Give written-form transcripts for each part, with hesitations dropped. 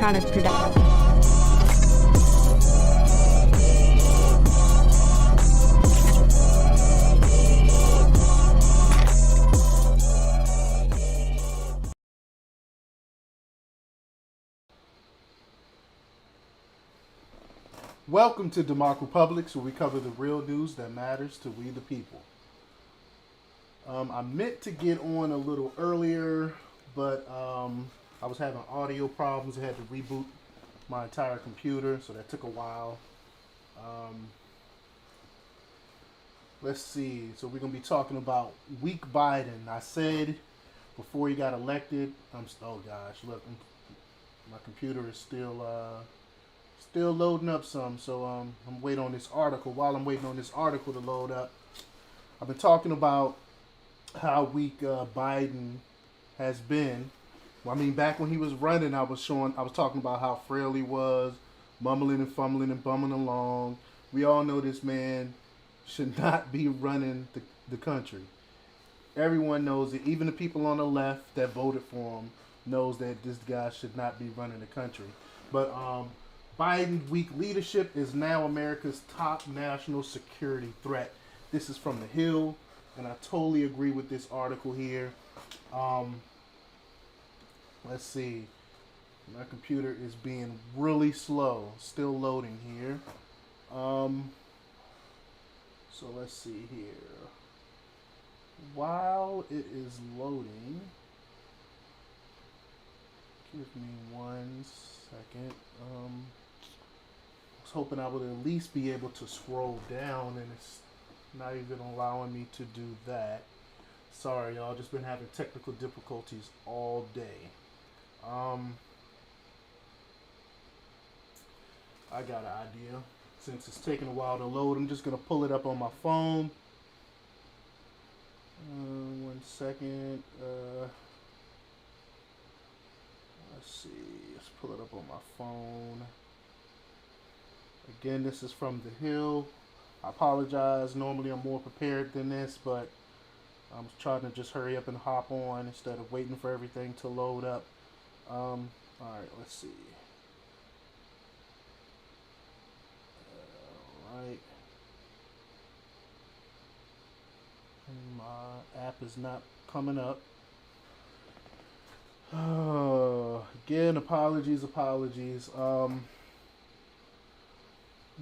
electronic production. Welcome to DEMOCREPUBLIX, where we cover the real news that matters to we the people. I meant to get on a little earlier, but I was having audio problems. I had to reboot my entire computer, so that took a while. Let's see. So we're going to be talking about weak Biden. I said before he got elected, oh gosh, look, my computer is still loading up some, so I'm waiting on this article. While I'm waiting on this article to load up, I've been talking about how weak Biden has been. Well, I mean, back when he was running, I was talking about how frail he was, mumbling and fumbling and bumming along. We all know this man should not be running the country. Everyone knows it. Even the people on the left that voted for him knows that this guy should not be running the country. But Biden's weak leadership is now America's top national security threat. This is from The Hill, and I totally agree with this article here. Let's see. My computer is being really slow. Still loading here. So let's see here. While it is loading, give me 1 second. I was hoping I would at least be able to scroll down, and it's not even allowing me to do that. Sorry, y'all. Just been having technical difficulties all day. I got an idea. Since it's taking a while to load, I'm just going to pull it up on my phone. 1 second. Let's see. Let's pull it up on my phone. Again, this is from The Hill. I apologize. Normally I'm more prepared than this, but I'm trying to just hurry up and hop on instead of waiting for everything to load up. Alright, let's see. Alright. My app is not coming up. Again, apologies. I'm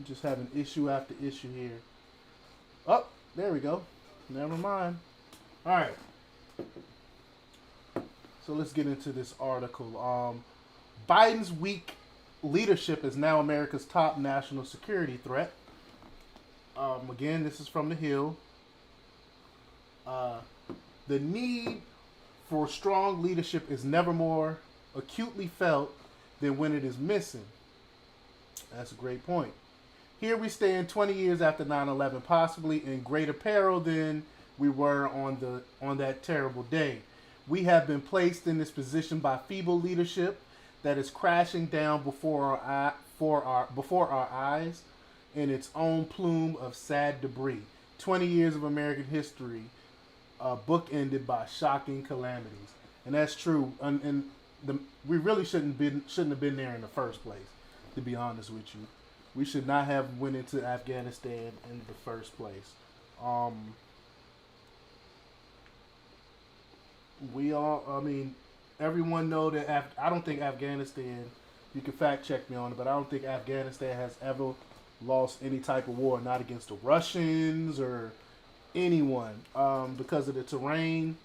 just having issue after issue here. Oh, there we go. Never mind. Alright. So let's get into this article. Biden's weak leadership is now America's top national security threat. Again, this is from The Hill. The need for strong leadership is never more acutely felt than when it is missing. That's a great point. Here we stand 20 years after 9/11, possibly in greater peril than we were on that terrible day. We have been placed in this position by feeble leadership that is crashing down before our eyes in its own plume of sad debris. 20 years of American history, bookended by shocking calamities, and that's true. We really shouldn't have been there in the first place. To be honest with you, we should not have went into Afghanistan in the first place. Everyone know that I don't think Afghanistan, you can fact check me on it, but I don't think Afghanistan has ever lost any type of war, not against the Russians or anyone, because of the terrain.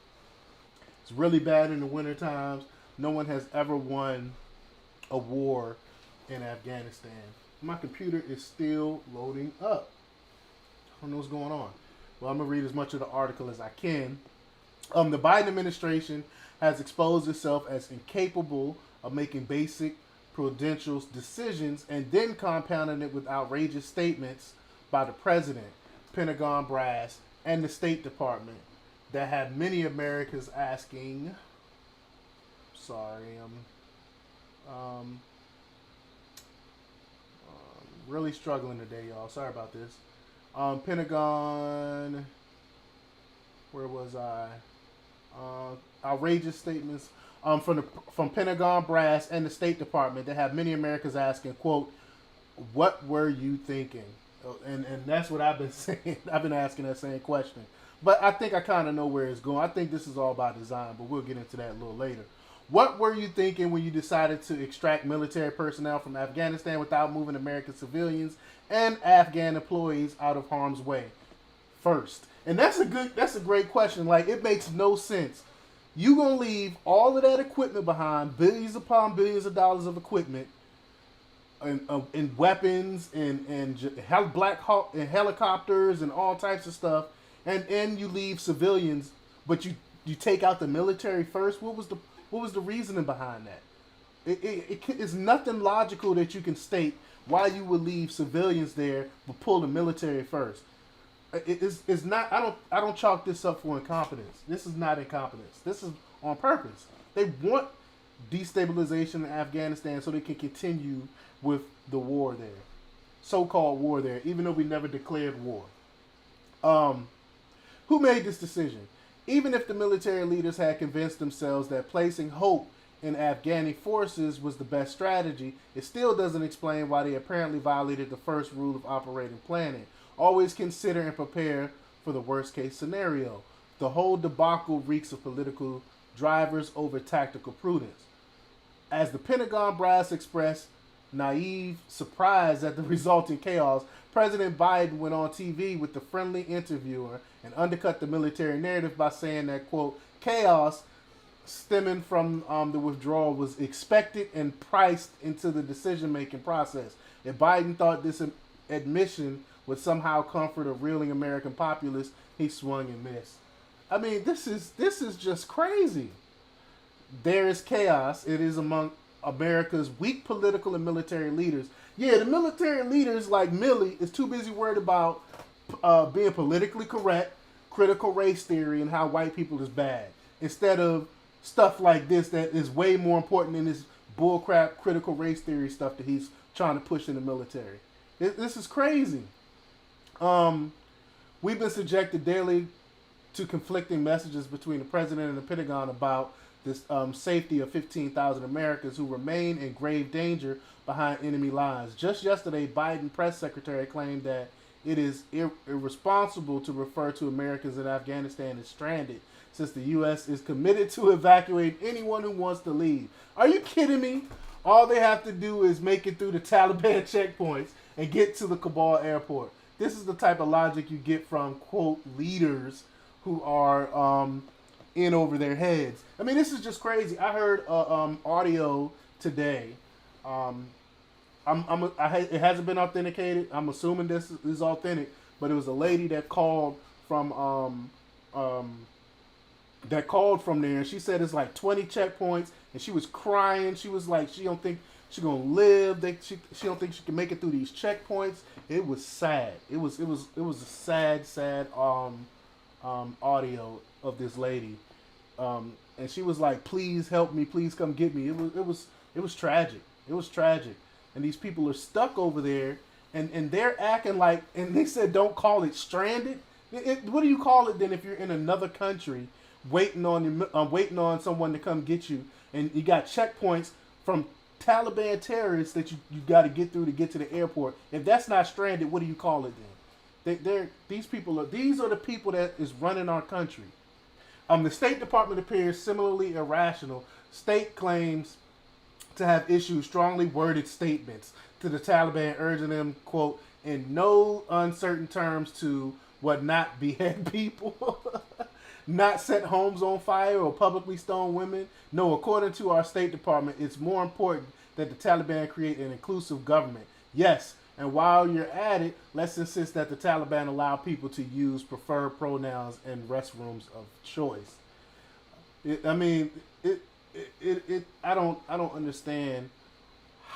It's really bad in the winter times. No one has ever won a war in Afghanistan. My computer is still loading up. I don't know what's going on. Well, I'm going to read as much of the article as I can. The Biden administration has exposed itself as incapable of making basic prudential decisions, and then compounding it with outrageous statements by the president, Pentagon brass, and the State Department that have many Americans asking. Sorry, I'm really struggling today, y'all. Sorry about this. Pentagon. Where was I? Outrageous statements from Pentagon brass and the State Department that have many Americans asking, quote, "What were you thinking?" And that's what I've been saying. I've been asking that same question. But I think I kind of know where it's going. I think this is all by design, but we'll get into that a little later. What were you thinking when you decided to extract military personnel from Afghanistan without moving American civilians and Afghan employees out of harm's way first? And that's a great question. Like, it makes no sense. You gonna leave all of that equipment behind, billions upon billions of dollars of equipment, and weapons and helicopters and all types of stuff, and you leave civilians, but you take out the military first. What was the reasoning behind that? It's nothing logical that you can state why you would leave civilians there but pull the military first. It's not. I don't chalk this up for incompetence. This is not incompetence. This is on purpose. They want destabilization in Afghanistan so they can continue with the war there, so-called war there, even though we never declared war. Who made this decision? Even if the military leaders had convinced themselves that placing hope in Afghani forces was the best strategy, it still doesn't explain why they apparently violated the first rule of operating planning. Always consider and prepare for the worst-case scenario. The whole debacle reeks of political drivers over tactical prudence. As the Pentagon brass expressed naive surprise at the resulting chaos, President Biden went on TV with the friendly interviewer and undercut the military narrative by saying that, quote, chaos stemming from the withdrawal was expected and priced into the decision-making process. If Biden thought this admission would somehow comfort a reeling American populace, he swung and missed. I mean, this is just crazy. There is chaos. It is among America's weak political and military leaders. Yeah, the military leaders like Milley is too busy worried about being politically correct, critical race theory, and how white people is bad, instead of stuff like this that is way more important than this bullcrap critical race theory stuff that he's trying to push in the military. This is crazy. We've been subjected daily to conflicting messages between the president and the Pentagon about this safety of 15,000 Americans who remain in grave danger behind enemy lines. Just yesterday, Biden press secretary claimed that it is irresponsible to refer to Americans in Afghanistan as stranded, since the U.S. is committed to evacuate anyone who wants to leave. Are you kidding me? All they have to do is make it through the Taliban checkpoints and get to the Kabul airport. This is the type of logic you get from, quote, leaders who are in over their heads. I mean, this is just crazy. I heard audio today. It hasn't been authenticated. I'm assuming this is authentic, but it was a lady that called from there, and she said it's like 20 checkpoints, and she was crying. She was like, she don't think she's gonna live. She don't think she can make it through these checkpoints. It was sad. It was a sad audio of this lady, and she was like, "Please help me, please come get me." It was tragic. It was tragic, and these people are stuck over there, and they're acting like, and they said, "Don't call it stranded." What do you call it then if you're in another country waiting on someone to come get you, and you got checkpoints from Taliban terrorists that you got to get through to get to the airport? If that's not stranded, what do you call it then? These are the people that is running our country. The State Department appears similarly irrational. State claims to have issued strongly worded statements to the Taliban, urging them, quote, in no uncertain terms to what, not behead people, not set homes on fire or publicly stone women. No, according to our State Department, it's more important that the Taliban create an inclusive government. Yes, and while you're at it, let's insist that the Taliban allow people to use preferred pronouns in restrooms of choice. I don't understand.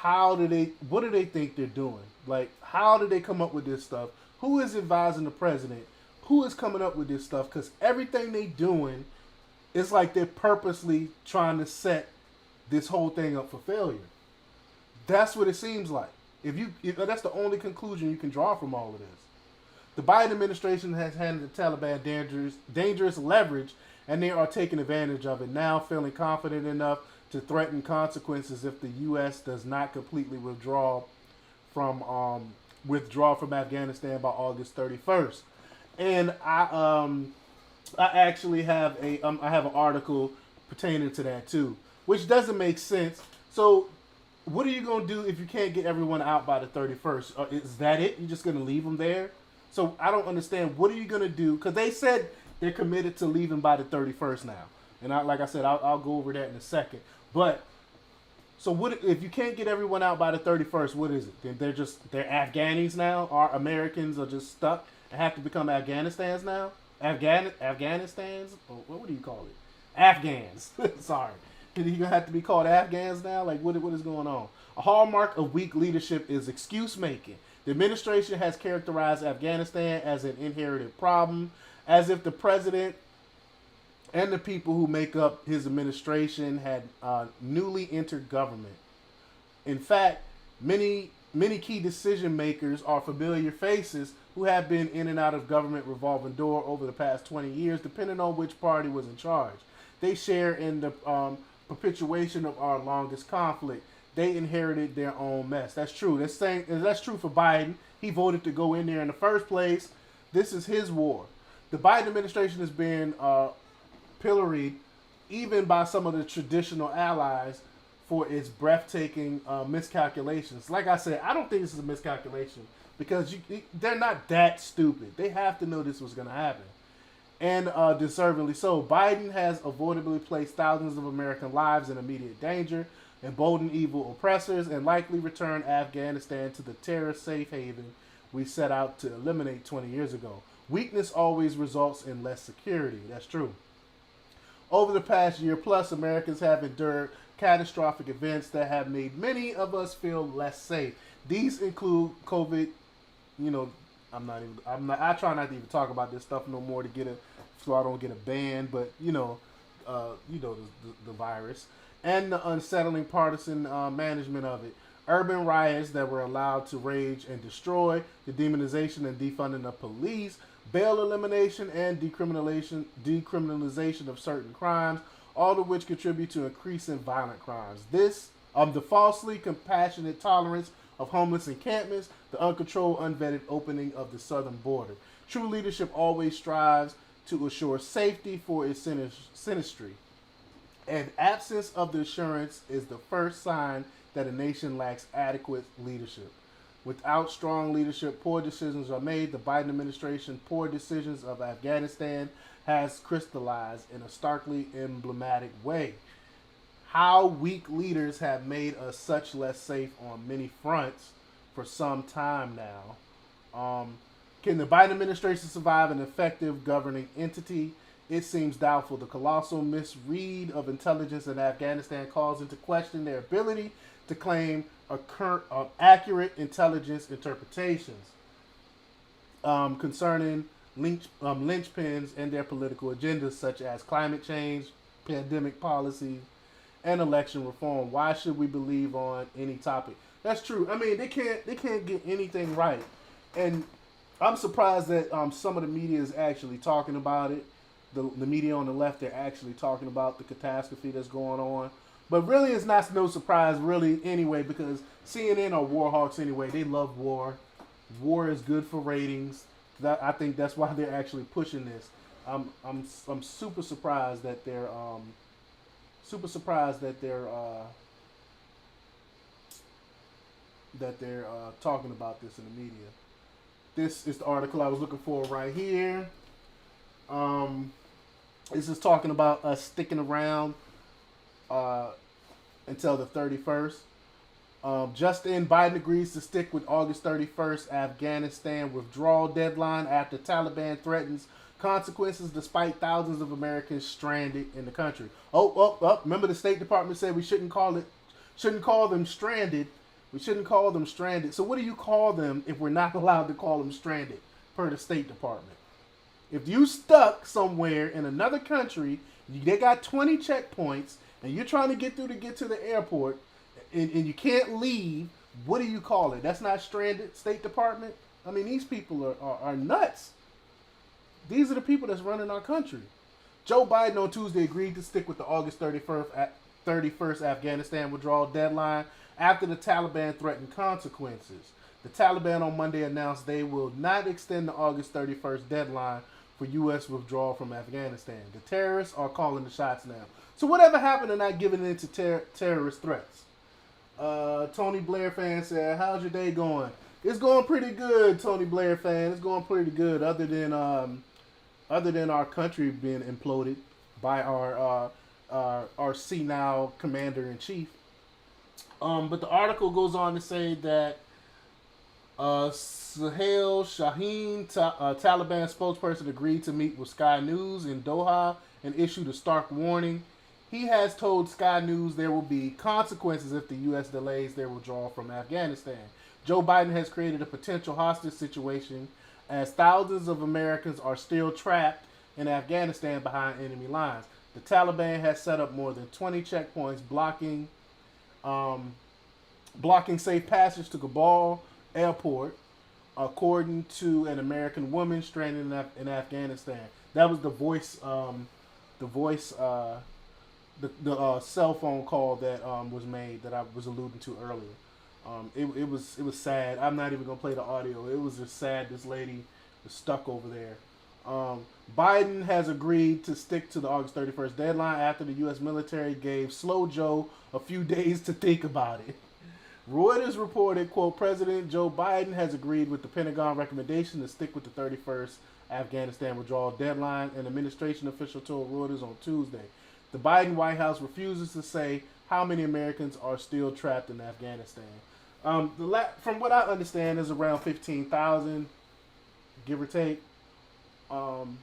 What do they think they're doing? Like, how did they come up with this stuff? Who is advising the president? Who is coming up with this stuff? Because everything they doing is like they're purposely trying to set this whole thing up for failure. That's what it seems like. If that's the only conclusion you can draw from all of this. The Biden administration has handed the Taliban dangerous leverage, and they are taking advantage of it now, feeling confident enough to threaten consequences if the U.S. does not completely from withdraw from Afghanistan by August 31st. And I actually have I have an article pertaining to that too, which doesn't make sense. So, what are you gonna do if you can't get everyone out by the 31st? Is that it? You're just gonna leave them there? So I don't understand. What are you gonna do? Because they said they're committed to leaving by the 31st now, and like I said, I'll go over that in a second. But so what if you can't get everyone out by the 31st? What is it? They're Afghanis now. Our Americans are just stuck and have to become Afghanistans now. Afghanistans? What do you call it? Afghans. Sorry. You gonna have to be called Afghans now? Like what is going on? A hallmark of weak leadership is excuse making. The administration has characterized Afghanistan as an inherited problem, as if the president and the people who make up his administration had newly entered government. In fact, many key decision makers are familiar faces who have been in and out of government revolving door over the past 20 years, depending on which party was in charge. They share in the perpetuation of our longest conflict. They inherited their own mess. That's true. That's true for Biden. He voted to go in there in the first place. This is his war. The Biden administration is being pilloried even by some of the traditional allies for its breathtaking miscalculations. Like I said, I don't think this is a miscalculation because they're not that stupid. They have to know this was going to happen. And deservedly so. Biden has avoidably placed thousands of American lives in immediate danger, emboldened evil oppressors, and likely returned Afghanistan to the terrorist safe haven we set out to eliminate 20 years ago. Weakness always results in less security. That's true. Over the past year plus, Americans have endured catastrophic events that have made many of us feel less safe. These include COVID. I try not to even talk about this stuff no more so I don't get a ban. But the virus and the unsettling partisan management of it. Urban riots that were allowed to rage and destroy, the demonization and defunding of police, bail elimination and decriminalization of certain crimes, all of which contribute to increasing violent crimes. This, the falsely compassionate tolerance of homeless encampments, the uncontrolled, unvetted opening of the southern border. True leadership always strives to assure safety for its sinistry. And absence of the assurance is the first sign that a nation lacks adequate leadership. Without strong leadership, poor decisions are made. The Biden administration poor decisions of Afghanistan has crystallized in a starkly emblematic way. How weak leaders have made us such less safe on many fronts for some time now. Can the Biden administration survive an effective governing entity? It seems doubtful. The colossal misread of intelligence in Afghanistan calls into question their ability to claim accurate intelligence interpretations concerning linchpins and their political agendas, such as climate change, pandemic policies, and election reform. Why should we believe on any topic? That's true. I mean, they can't get anything right, and I'm surprised that some of the media is actually talking about it. The media on the left, they're actually talking about the catastrophe that's going on. But really, it's not no surprise, really, anyway, because CNN are war hawks anyway. They love war. War is good for ratings. I think that's why they're actually pushing this. I'm super surprised that they're talking about this in the media. This is the article I was looking for right here. This is talking about us sticking around until the 31st. Just in, Biden agrees to stick with August 31st Afghanistan withdrawal deadline after Taliban threatens consequences despite thousands of Americans stranded in the country. Remember the State Department said we shouldn't call them stranded. We shouldn't call them stranded. So what do you call them if we're not allowed to call them stranded per the State Department? If you stuck somewhere in another country, they got 20 checkpoints, and you're trying to get through to get to the airport, and you can't leave, what do you call it? That's not stranded, State Department? I mean, these people are nuts. These are the people that's running our country. Joe Biden on Tuesday agreed to stick with the August 31st Afghanistan withdrawal deadline after the Taliban threatened consequences. The Taliban on Monday announced they will not extend the August 31st deadline for U.S. withdrawal from Afghanistan. The terrorists are calling the shots now. So whatever happened to not giving in to terrorist threats? Tony Blair fan said, how's your day going? It's going pretty good, Tony Blair fan. It's going pretty good, other than our country being imploded by our senile commander-in-chief. But the article goes on to say that Sahel Shaheen, Taliban spokesperson, agreed to meet with Sky News in Doha and issued a stark warning. He has told Sky News there will be consequences if the U.S. delays their withdrawal from Afghanistan. Joe Biden has created a potential hostage situation as thousands of Americans are still trapped in Afghanistan behind enemy lines. The Taliban has set up more than 20 checkpoints blocking safe passage to Kabul airport, according to an American woman stranded in Afghanistan. That was the cell phone call that was made that I was alluding to earlier. It was sad. I'm not even gonna play the audio. It was just sad. This lady was stuck over there. Biden has agreed to stick to the August 31st deadline after the U.S. military gave Slow Joe a few days to think about it. Reuters reported, quote, President Joe Biden has agreed with the Pentagon recommendation to stick with the 31st Afghanistan withdrawal deadline, an administration official told Reuters on Tuesday. The Biden White House refuses to say how many Americans are still trapped in Afghanistan. From what I understand, is around 15,000, give or take. And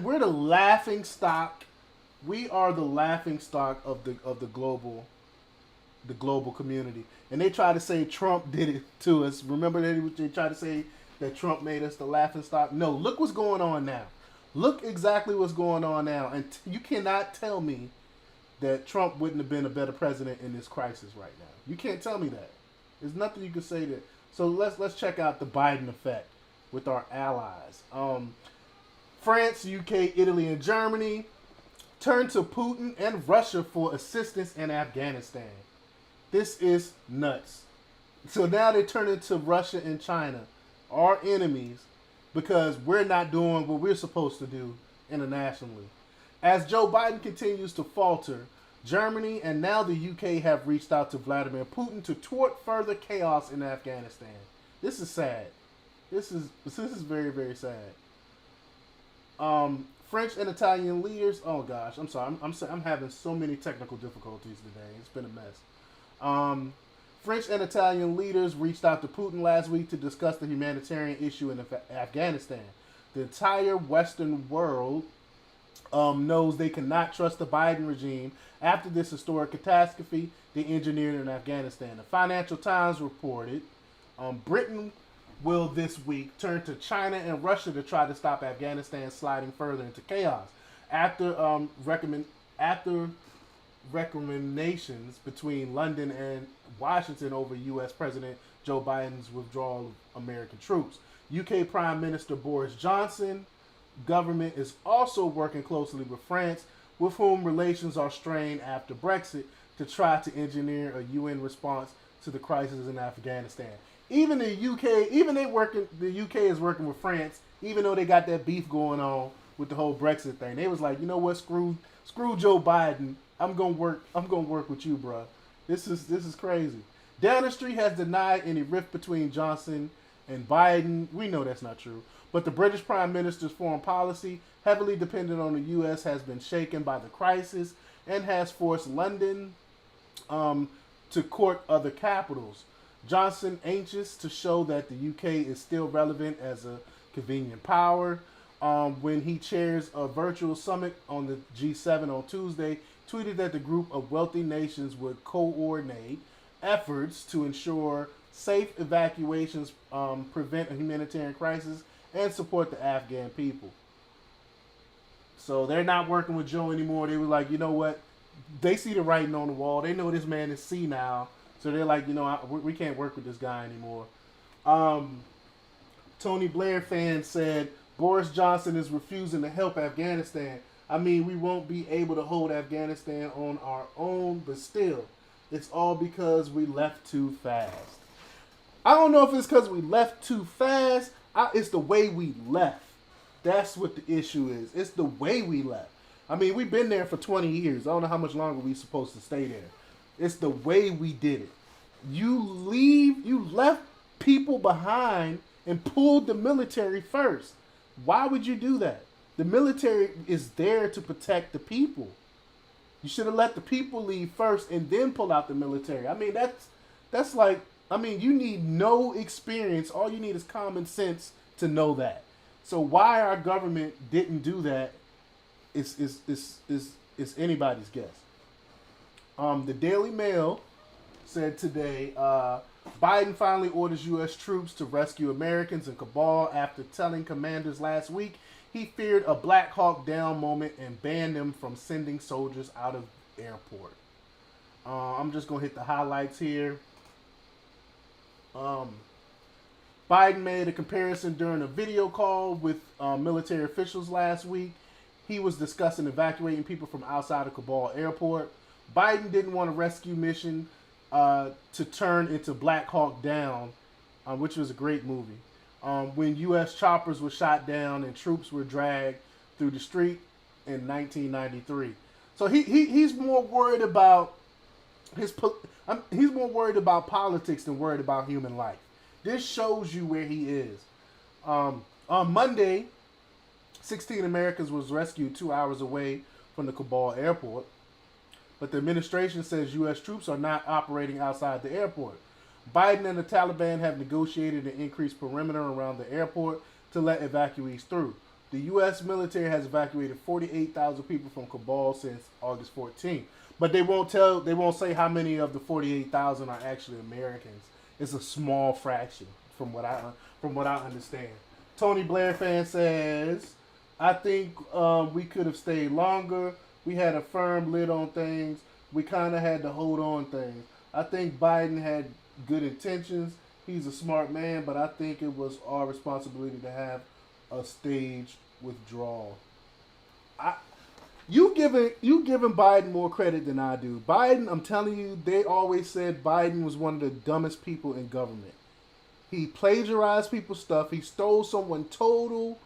we're the laughing stock. We are the laughing stock of the global community. And they try to say Trump did it to us. Remember they tried to say that Trump made us the laughing stock? No, look what's going on now. Look exactly what's going on now. And you cannot tell me that Trump wouldn't have been a better president in this crisis right now. You can't tell me that. There's nothing you can say that. So let's check out the Biden effect with our allies. France, UK, Italy, and Germany turn to Putin and Russia for assistance in Afghanistan. This is nuts. So now they're turning to Russia and China, our enemies, because we're not doing what we're supposed to do internationally. As Joe Biden continues to falter, Germany and now the UK have reached out to Vladimir Putin to thwart further chaos in Afghanistan. This is sad. This is very, very sad. French and Italian leaders. Oh gosh, I'm sorry. I'm having so many technical difficulties today. It's been a mess. French and Italian leaders reached out to Putin last week to discuss the humanitarian issue in Afghanistan. The entire Western world knows they cannot trust the Biden regime after this historic catastrophe they engineered in Afghanistan. The Financial Times reported Britain will this week turn to China and Russia to try to stop Afghanistan sliding further into chaos. After recommendations between London and Washington over U.S. President Joe Biden's withdrawal of American troops. UK Prime Minister Boris Johnson government is also working closely with France, with whom relations are strained after Brexit, to try to engineer a UN response to the crisis in Afghanistan. Even the UK, the UK is working with France, even though they got that beef going on with the whole Brexit thing. They was like, you know what, screw Joe Biden. I'm gonna work with you, bro. This is crazy. Downing Street has denied any rift between Johnson and Biden. We know that's not true. But the British Prime Minister's foreign policy, heavily dependent on the U.S., has been shaken by the crisis and has forced London to court other capitals. Johnson anxious to show that the UK is still relevant as a convenient power. When he chairs a virtual summit on the G7 on Tuesday, tweeted that the group of wealthy nations would coordinate efforts to ensure safe evacuations, prevent a humanitarian crisis, and support the Afghan people. So they're not working with Joe anymore. They were like, you know what? They see the writing on the wall. They know this man is senile. So they're like, we can't work with this guy anymore. Um, Tony Blair fans said Boris Johnson is refusing to help Afghanistan. I mean, we won't be able to hold Afghanistan on our own, but still, it's all because we left too fast. I don't know if it's because we left too fast. It's the way we left. That's what the issue is. It's the way we left. I mean, we've been there for 20 years. I don't know how much longer we're supposed to stay there. It's the way we did it. You left people behind and pulled the military first. Why would you do that? The military is there to protect the people. You should have let the people leave first and then pull out the military. I mean, that's like, I mean, you need no experience. All you need is common sense to know that. So why our government didn't do that is anybody's guess. The Daily Mail said today, Biden finally orders U.S. troops to rescue Americans in Kabul after telling commanders last week he feared a Black Hawk Down moment and banned them from sending soldiers out of airport. I'm just going to hit the highlights here. Biden made a comparison during a video call with military officials last week. He was discussing evacuating people from outside of Kabul airport. Biden didn't want a rescue mission to turn into Black Hawk Down, which was a great movie. When U.S. choppers were shot down and troops were dragged through the street in 1993. So he's more worried about he's more worried about politics than worried about human life. This shows you where he is. On Monday, 16 Americans was rescued 2 hours away from the Kabul airport. But the administration says U.S. troops are not operating outside the airport. Biden and the Taliban have negotiated an increased perimeter around the airport to let evacuees through. The U.S. military has evacuated 48,000 people from Kabul since August 14th. But they won't say how many of the 48,000 are actually Americans. It's a small fraction from what I understand. Tony Blair fan says, I think we could have stayed longer. We had a firm lid on things. We kind of had to hold on things. I think Biden had good intentions. He's a smart man, but I think it was our responsibility to have a staged withdrawal. You giving Biden more credit than I do. Biden, I'm telling you, they always said Biden was one of the dumbest people in government. He plagiarized people's stuff. He stole someone's total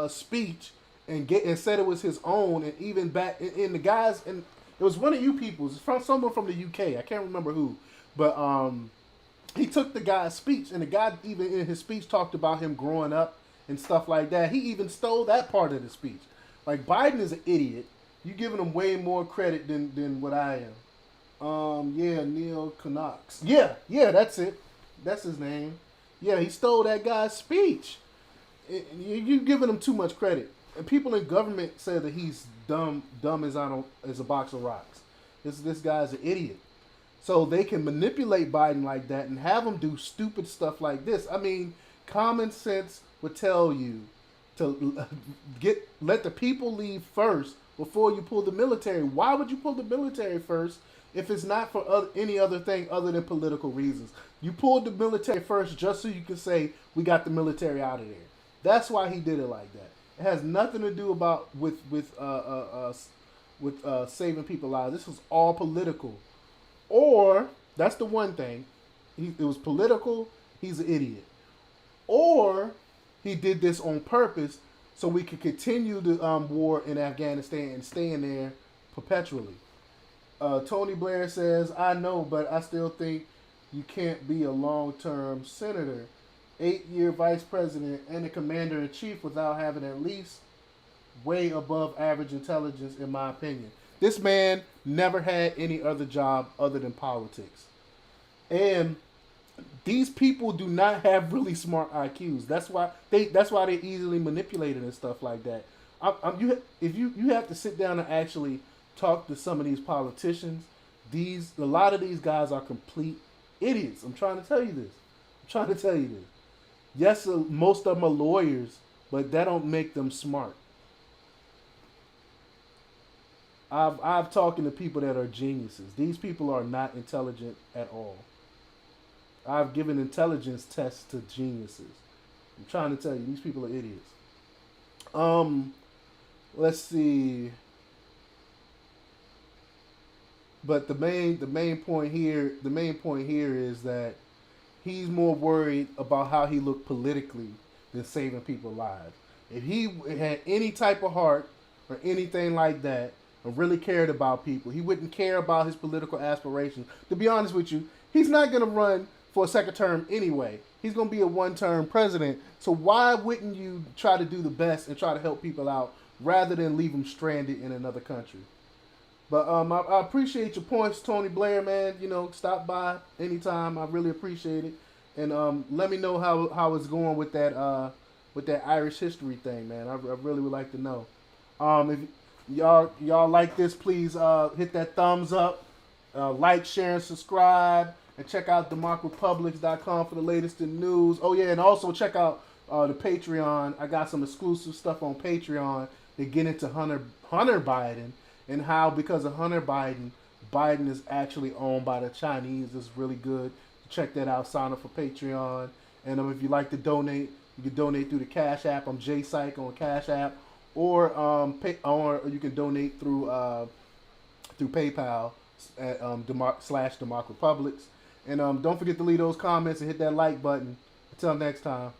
speech and said it was his own. And even back in the guys, and it was one of you people, it's from someone from the UK. I can't remember who, but he took the guy's speech, and the guy even in his speech talked about him growing up and stuff like that. He even stole that part of the speech. Like, Biden is an idiot. You giving him way more credit than what I am. Neil Canucks. Yeah, that's it. That's his name. Yeah, he stole that guy's speech. You giving him too much credit. And people in government say that he's dumb as a box of rocks. This guy's an idiot. So they can manipulate Biden like that and have him do stupid stuff like this. I mean, common sense would tell you to let the people leave first before you pull the military. Why would you pull the military first if it's not for any other thing other than political reasons? You pulled the military first just so you can say we got the military out of there. That's why he did it like that. It has nothing to do with saving people's lives. This was all political. Or that's the one thing. It was political. He's an idiot. Or he did this on purpose so we could continue the war in Afghanistan and stay in there perpetually. Tony Blair says, I know, but I still think you can't be a long-term senator, 8-year vice president, and a commander-in-chief without having at least way above average intelligence, in my opinion. This man never had any other job other than politics. And these people do not have really smart IQs. That's why they're easily manipulated and stuff like that. You have to sit down and actually talk to some of these politicians. A lot of these guys are complete idiots. I'm trying to tell you this. Yes, most of them are lawyers, but that don't make them smart. I've talking to people that are geniuses. These people are not intelligent at all. I've given intelligence tests to geniuses. I'm trying to tell you, these people are idiots. Um, let's see. But the main point here is that he's more worried about how he looked politically than saving people's lives. If he had any type of heart or anything like that, and really cared about people, he wouldn't care about his political aspirations. To be honest with you, he's not going to run for a second term anyway. He's going to be a one-term president. So why wouldn't you try to do the best and try to help people out rather than leave them stranded in another country? But I appreciate your points, Tony Blair, man. You know, stop by anytime. I really appreciate it. And let me know how it's going with that Irish history thing, man. I really would like to know. If y'all like this, please hit that thumbs up, like, share, and subscribe, and check out DEMOCREPUBLIX.com for the latest in news. Oh yeah, and also check out the Patreon. I got some exclusive stuff on Patreon to get into Hunter Biden and how, because of Hunter Biden, Biden is actually owned by the Chinese. It's really good. Check that out. Sign up for Patreon. And if you like to donate, you can donate through the Cash App. I'm JPsych on Cash App, or or you can donate through PayPal at /DemocRepublics. And don't forget to leave those comments and hit that like button. Until next time.